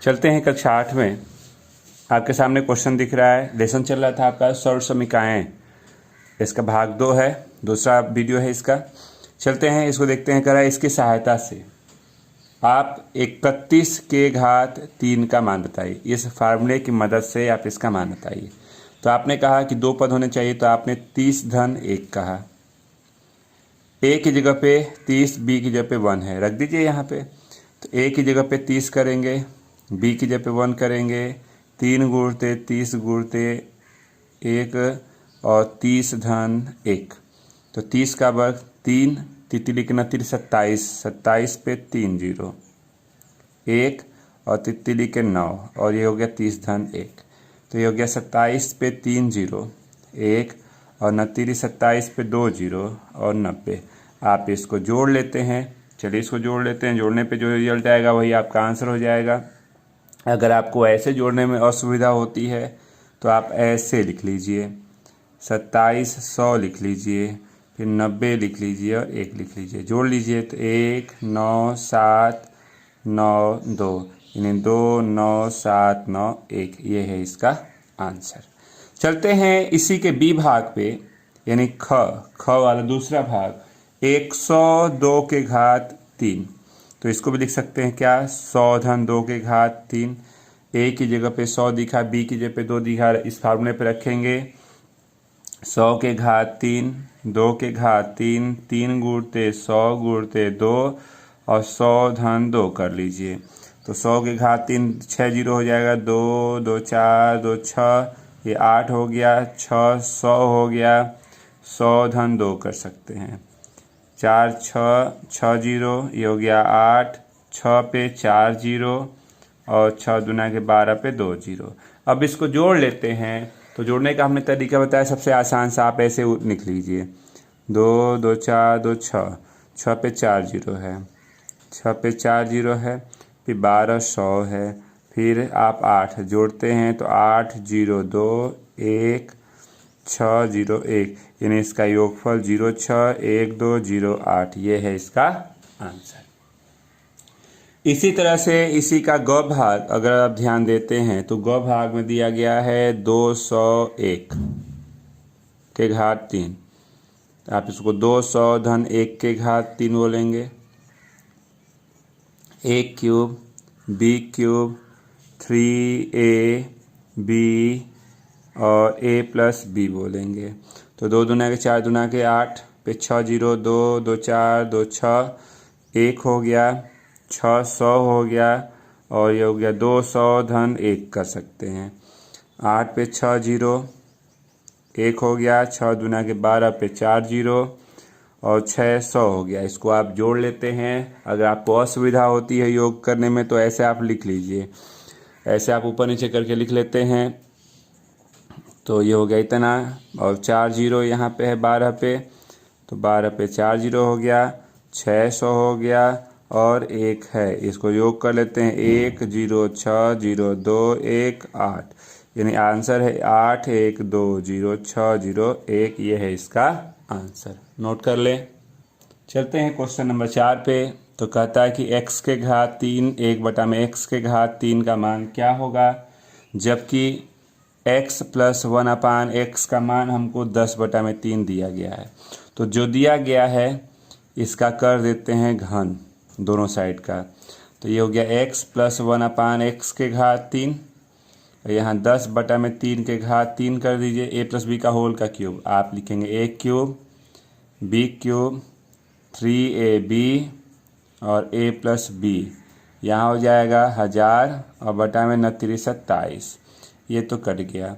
चलते हैं कक्षा 8 में। आपके सामने क्वेश्चन दिख रहा है। लेसन चल रहा था आपका सौर समीकाएँ, इसका भाग 2 है, दूसरा वीडियो है इसका। चलते हैं इसको देखते हैं। करा इसकी सहायता से आप 31 के घात 3 का मान बताइए। इस फार्मूले की मदद से आप इसका मान बताइए। तो आपने कहा कि 2 पद होने चाहिए, तो आपने 30 धन 1 कहा। ए की जगह पे 30, बी की जगह पे 1 है, रख दीजिए यहाँ पे। तो ए की जगह पे 30 करेंगे, बी की जगह पे 1 करेंगे। 3 गुणते 30 गुणते 1 और 30 धन 1, तो 30 का वर्ग 3, तितली के 27, 27 पे 3 जीरो 1 और तितली के 9, और ये हो गया 30 धन 1। तो ये हो गया 27 पे 3 जीरो 1 और 27 पे 2 जीरो और 90। आप इसको जोड़ लेते हैं। चलिए इसको जोड़ लेते हैं। जोड़ने पे जो रिजल्ट आएगा वही आपका आंसर हो जाएगा। अगर आपको ऐसे जोड़ने में असुविधा होती है तो आप ऐसे लिख लीजिए, 2700 लिख लीजिए, फिर 90 लिख लीजिए और 1 लिख लीजिए। जोड़ लीजिए तो 1 9 7 9 2, यानी 2 9 7 9 1, ये है इसका आंसर। चलते हैं इसी के बी भाग पे, यानी ख वाला दूसरा भाग, 102 के घात 3। तो इसको भी लिख सकते हैं क्या, 100 धन 2 के घात 3। ए की जगह पे 100 दिखा, बी की जगह पे 2 दिखा, इस फार्मूले पे रखेंगे। 100 के घात 3, 2 के घात 3, 3 गुणते 100 गुणते 2 और 100 धन 2 कर लीजिए। तो 100 के घात 3 6 जीरो हो जाएगा, 2 2 4 2 6, ये 8 हो गया, 6 100 हो गया, 100 धन 2 कर सकते हैं। 4 6 6 जीरो, ये हो गया 8, 6 पे 4 जीरो और 6 दुना के 12 पे 2 जीरो। अब इसको जोड़ लेते हैं। तो जोड़ने का हमने तरीका बताया, सबसे आसान सा आप ऐसे लिख लीजिए, 2 2 4 2 6, 6 पे 4 जीरो है, 6 पे 4 जीरो है, फिर 12 100 है, फिर आप 8 जोड़ते हैं तो 8 0 2 1 6 0 1, यानी इसका योगफल 0 6 1 2 0 8, ये है इसका आंसर। इसी तरह से इसी का ग भाग अगर आप ध्यान देते हैं तो ग भाग में दिया गया है 201 के घात 3। आप इसको 200 धन 1 के घात 3 बोलेंगे। a cube b cube 3ab और a प्लस b बोलेंगे। तो 2 दुना के 4 दुना के 8 पे 6 जीरो 2 2 4 2 6, 1 हो गया, 6 100 हो गया और ये हो गया 200 धन 1 कर सकते हैं। 8 पे 6 जीरो 1 हो गया, 6 दुना के 12 पे 4 जीरो और 600 हो गया। इसको आप जोड़ लेते हैं। अगर आपको असुविधा होती है योग करने में तो ऐसे आप लिख लीजिए, ऐसे आप ऊपर नीचे करके लिख लेते हैं। तो ये हो गया इतना, और 4 जीरो यहाँ पे है 12 पे, तो 12 पे 4 जीरो हो गया, 600 हो गया और 1 है। इसको योग कर लेते हैं, 1 0 6 0 2 1 8, यानी आंसर है 8 1 2 0 6 0 1, ये है इसका आंसर। नोट कर लें। चलते हैं क्वेश्चन नंबर 4 पे। तो कहता है कि x के घात 3 1 बटा में x के घात 3 का मान क्या होगा, जबकि x प्लस 1 अपान x का मान हमको 10 बटा में 3 दिया गया है। तो जो दिया गया है इसका कर देते हैं घन दोनों साइड का। तो ये हो गया x प्लस 1 अपान x के घात 3, और यहाँ 10 बटा में 3 के घात 3 कर दीजिए। a प्लस b का होल का क्यूब, आप लिखेंगे a cube b cube 3ab और a प्लस b, यहाँ हो जाएगा 1000 और बटा में 29 27, ये तो कट गया।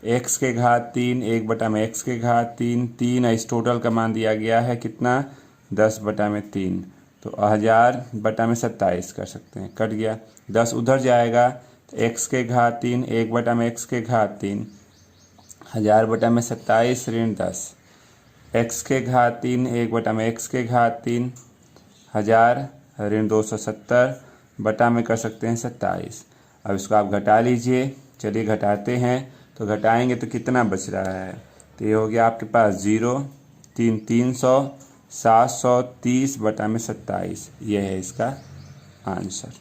x के घात 3 1 बटा में x के घात 3 3, इस टोटल का मान दिया गया है कितना, 10 बटा में 3, तो 1000 बटा में 27 कर सकते हैं, कट गया। 10 उधर जाएगा तो x के घात 3 1 बटा में x के घात 3, 1000 बटा में 27 ऋण 10, x के घात 3 1 बटा में x के घात 3, 1000 ऋण 270 बटा में कर सकते हैं 27। अब इसको आप घटा लीजिए। चलिए घटाते हैं। तो घटाएंगे तो कितना बच रहा है, तो ये हो गया आपके पास 0 3 300 730 बटा में 27, ये है इसका आंसर।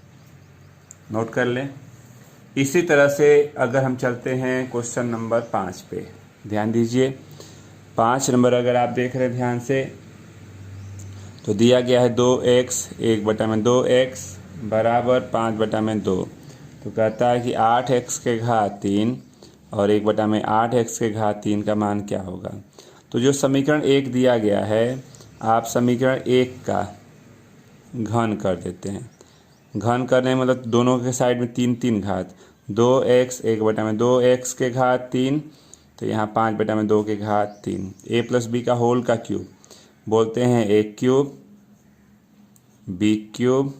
नोट कर लें। इसी तरह से अगर हम चलते हैं क्वेश्चन नंबर 5 पे, ध्यान दीजिए। 5 नंबर अगर आप देख रहे हैं ध्यान से, तो दिया गया है 2x 1/2x बराबर 5/2। तो कहता है कि 8x के घात 3 और 1/8x के घात 3 का मान क्या होगा। तो जो समीकरण 1 दिया गया है, आप समीकरण 1 का घन कर देते हैं। घन करने मतलब दोनों के साइड में 3 घात, 2x 1/2x के घात 3, तो यहाँ 5/2 के घात 3, a प्लस बी का होल का क्यूब बोलते हैं a cube, b cube,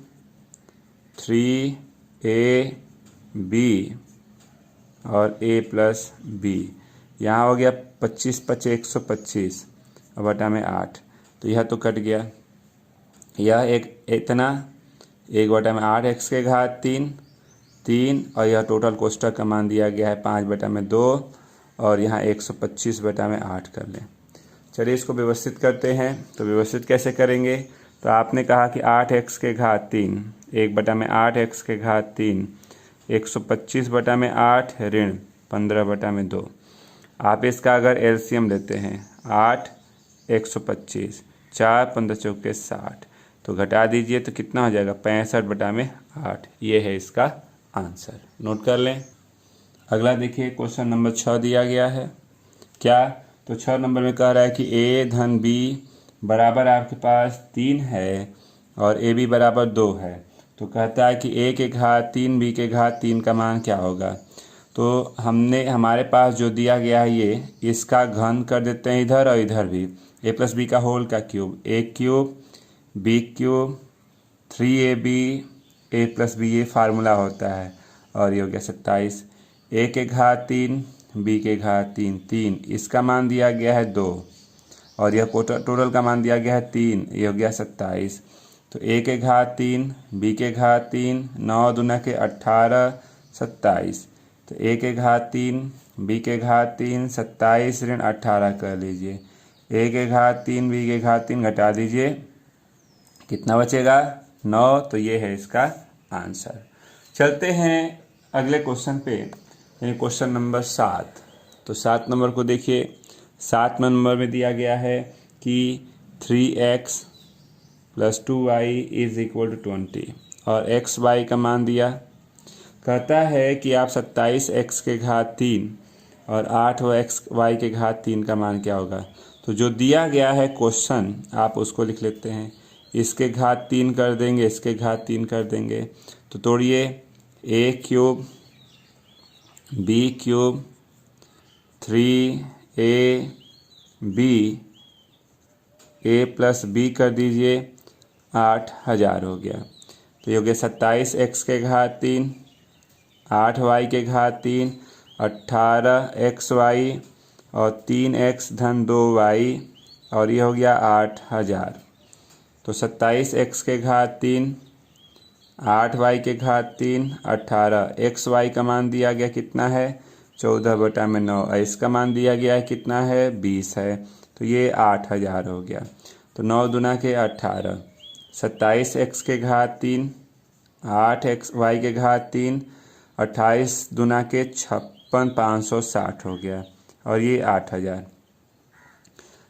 3ab और a प्लस बी। यहाँ हो गया 25 × 125 बटा में 8, तो यह तो कट गया। यह एक इतना 1/8x के घात 3 और यह टोटल कोष्ठक का मान दिया गया है 5/2 और यहाँ 125/8 कर लें। चलिए इसको व्यवस्थित करते हैं। तो व्यवस्थित कैसे करेंगे, तो आपने कहा कि 8x के घात 3 1/8x के घात 3 125/8 ऋण 15/2। आप इसका अगर एलसीएम लेते हैं 8 125 4 15 चौके 60, तो घटा दीजिए तो कितना हो जाएगा 65/8। ये है इसका आंसर। नोट कर लें। अगला देखिए क्वेश्चन नंबर 6 दिया गया है। क्या, तो 6 नंबर में कह रहा है कि a धन b बराबर आपके पास 3 है और ए बी बराबर 2 है। तो कहता है कि a के घात 3 b के घात 3 का मान क्या होगा। तो हमारे पास जो दिया गया है ये, इसका घन कर देते हैं इधर और इधर भी, a प्लस बी का होल का cube, a cube b cube 3ab a plus B, ये फार्मूला होता है। और ये हो गया 27, a के घात 3 b के घात 3, इसका मान दिया गया है 2 और यह टोटल का मान दिया गया है 3, ये हो गया 27। तो a के घात 3 b के घात 3 9 दूना के 18 27। तो a के घात 3 b के घात 3 27 ऋण 18 कर लीजिए। a के घात 3 b के घात 3 घटा दीजिए, कितना बचेगा 9। तो ये है इसका आंसर। चलते हैं अगले क्वेश्चन पे, यानी क्वेश्चन नंबर 7। तो 7 नंबर को देखिए। 7 नंबर में दिया गया है कि 3x + 2y = 20 और x y का मान दिया। कहता है कि आप 27x के घात 3 और 8x y के घात 3 का मान क्या होगा। तो जो दिया गया है क्वेश्चन, आप उसको लिख लेते हैं। इसके घात 3 कर देंगे, इसके घात 3 कर देंगे, तो तोड़िए a cube b cube 3ab a plus b कर दीजिए, 8000 हो गया। तो ये हो गया 27x के घात 3 8y के घात 3 18xy और 3x धन 2y और ये हो गया 8000। तो 27x के घात 3 8y के घात 3 18, xy का मान दिया गया कितना है 14/9 और इसका मान दिया गया है कितना है 20 है। तो ये 8000 हो गया। तो 9 दूना के 18, 27x के घात 3 8xy के घात 3 28 दूना के 56 560 हो गया और ये 8000।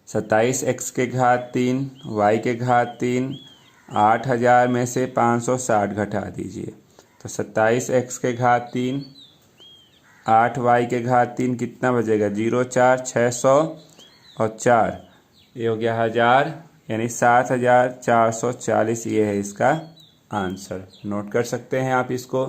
27x के घात 3 y के घात 3 8000 में से 560 घटा दीजिए, तो 27x के घात 3 8y के घात 3 कितना बचेगा 0 4 600 और 4, ये हो गया 1000, यानी 7440। ये है इसका आंसर। नोट कर सकते हैं आप इसको।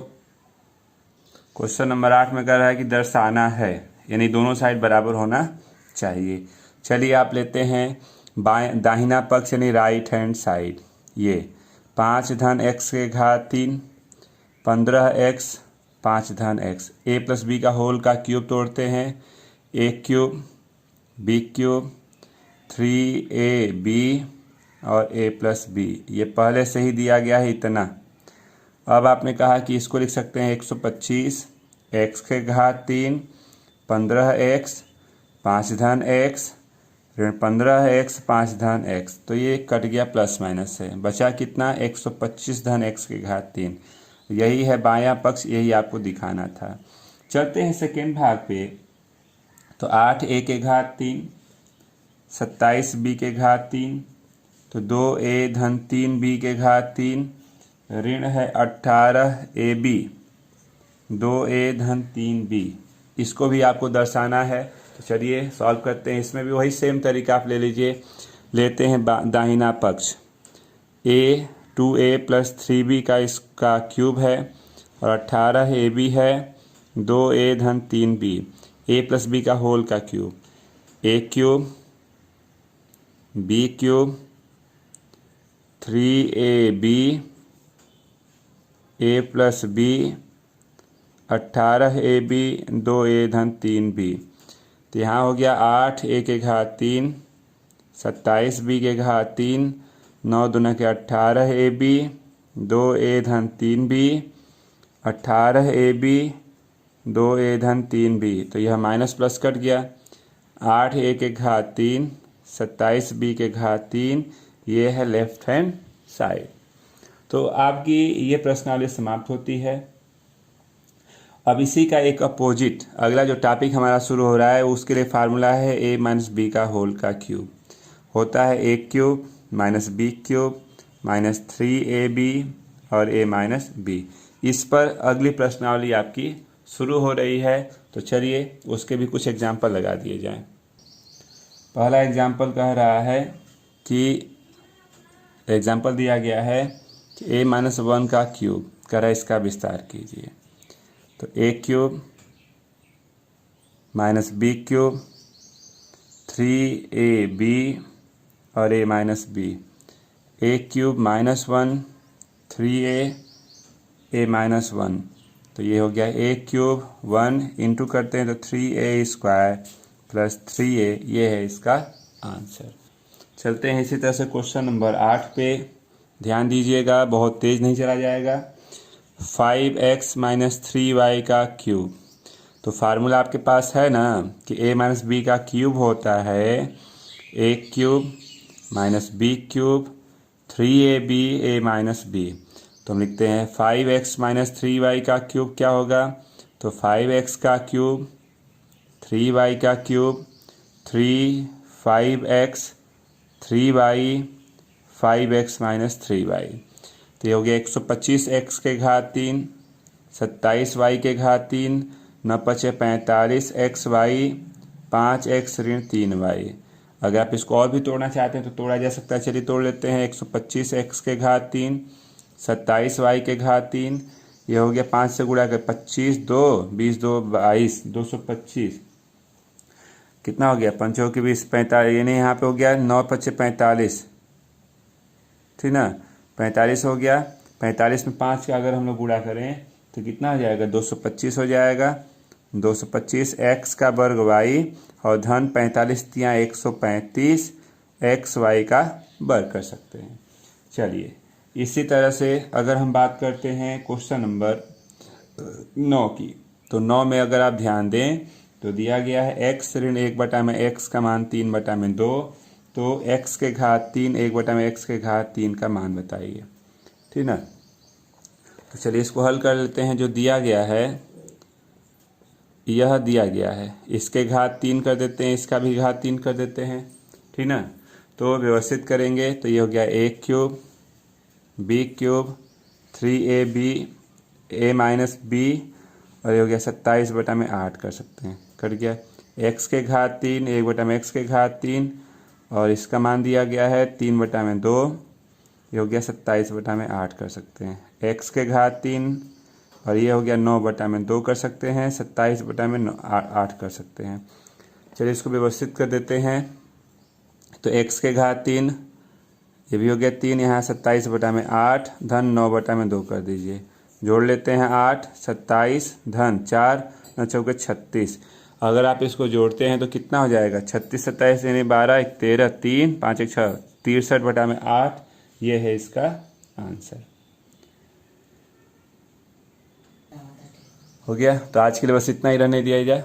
क्वेश्चन नंबर 8 में कह रहा है कि दर्शाना है, यानी दोनों साइड बराबर होना चाहिए। चलिए आप लेते हैं दाहिना पक्ष यानी राइट हैंड साइड। ये 5 धन x के घात 3 15x 5 धन x, a प्लस बी का होल का क्यूब तोड़ते हैं, a cube b cube 3ab और a प्लस बी, ये पहले से ही दिया गया है इतना। अब आपने कहा कि इसको लिख सकते हैं 125 x के घात 3 15x 5 धन x ऋण 15x 5 धन x, तो ये कट गया प्लस माइनस से, बचा कितना 125 धन x के घात 3। यही है बायां पक्ष, यही आपको दिखाना था। चलते हैं सेकेंड भाग पे। तो 8a के घात 3, 27b के घात 3, तो 2a धन 3b के घात 3, ऋण है 18ab 2a धन 3b। इसको भी आपको दर्शाना है। तो चलिए सॉल्व करते हैं। इसमें भी वही सेम तरीका आप ले लीजिए। लेते हैं दाहिना पक्ष, a 2a प्लस 3b का इसका क्यूब है और 18ab है 2a धन 3b, a प्लस b का होल का cube, a cube b cube 3ab a plus b 18ab 2a धन 3b। तो यहाँ हो गया 8a के घात 3, 27b के घात 3, 9 दूना के 18ab 2a धन 3b, 18ab 2a धन 3b। तो यह माइनस प्लस कट गया। 8a के घात 3, 27b के घात 3, ये है लेफ्ट हैंड साइड। तो आपकी ये प्रश्नावली समाप्त होती है। अब इसी का एक अपोजिट अगला जो टॉपिक हमारा शुरू हो रहा है उसके लिए फार्मूला है a माइनस बी का होल का क्यूब। होता है a cube minus B cube minus 3ab और a माइनस बी। इस पर अगली प्रश्नावली आपकी शुरू हो रही है। तो चलिए उसके भी कुछ एग्जाम्पल लगा दिए जाएं। पहला एग्जाम्पल कह रहा है कि एग्जाम्पल दिया गया है कि a माइनस 1 का क्यूब कह रहा है, इसका विस्तार कीजिए। तो a cube minus B cube 3ab और a minus B, a cube minus 1 3a minus 1। तो ये हो गया a क्यूब 1 इंटू करते हैं तो 3a स्क्वायर प्लस 3a, ये है इसका आंसर। चलते हैं इसी तरह से क्वेश्चन नंबर 8 पे। ध्यान दीजिएगा, बहुत तेज नहीं चला जाएगा। 5x माइनस 3y का क्यूब। तो फार्मूला आपके पास है ना कि a माइनस बी का क्यूब होता है a cube minus B cube 3ab a minus B. तो हम लिखते हैं 5x माइनस 3y का क्यूब क्या होगा। तो 5x का क्यूब 3y का cube 3 5x 3y 5x minus 3y। तो ये हो गया 125x के घात 3, 27y के घात 3, 9 पचे 45xy 5x ऋण 3y। अगर आप इसको और भी तोड़ना चाहते हैं तो तोड़ा जा सकता है। चलिए तोड़ लेते हैं। 125x के घात 3, 27y के घात 3, ये हो गया 5 से गुणा कर 25 2 20 2 22 225। कितना हो गया 5 के 20 45, यानी यहाँ पे हो गया 9 पचे 45, ठीक ना, 45 हो गया। 45 में 5 का अगर हम लोग गुणा करें तो कितना हो जाएगा 225 हो जाएगा। 225 x का वर्ग y और धन 45 तियाँ 135 x y का वर्ग कर सकते हैं। चलिए इसी तरह से अगर हम बात करते हैं क्वेश्चन नंबर 9 की, तो 9 में अगर आप ध्यान दें तो दिया गया है x ऋण 1/x का मान 3/2। तो x के घात 3 1/x के घात 3 का मान बताइए, ठीक ना। तो चलिए इसको हल कर लेते हैं। जो दिया गया है यह दिया गया है, इसके घात 3 कर देते हैं, इसका भी घात 3 कर देते हैं, ठीक ना। तो व्यवस्थित करेंगे तो ये हो गया a cube b cube 3ab a minus b और ये हो गया 27/8 कर सकते हैं, कट गया। x के घात 3 1/x के घात 3 और इसका मान दिया गया है 3/2, ये हो गया 27/8 कर सकते हैं। x के घात 3 और ये हो गया 9/2 कर सकते हैं, 27/8 कर सकते हैं। चलिए इसको व्यवस्थित कर देते हैं। तो x के घात 3 ये भी हो गया 3, यहाँ 27/8 धन 9/2 कर दीजिए। जोड़ लेते हैं 8 27 धन 4 9 चौके 36। अगर आप इसको जोड़ते हैं तो कितना हो जाएगा 36 27 यानी 12 1 13 3 5 1 6 63/8। ये है इसका आंसर। हो गया। तो आज के लिए बस इतना ही रहने दिया जाए।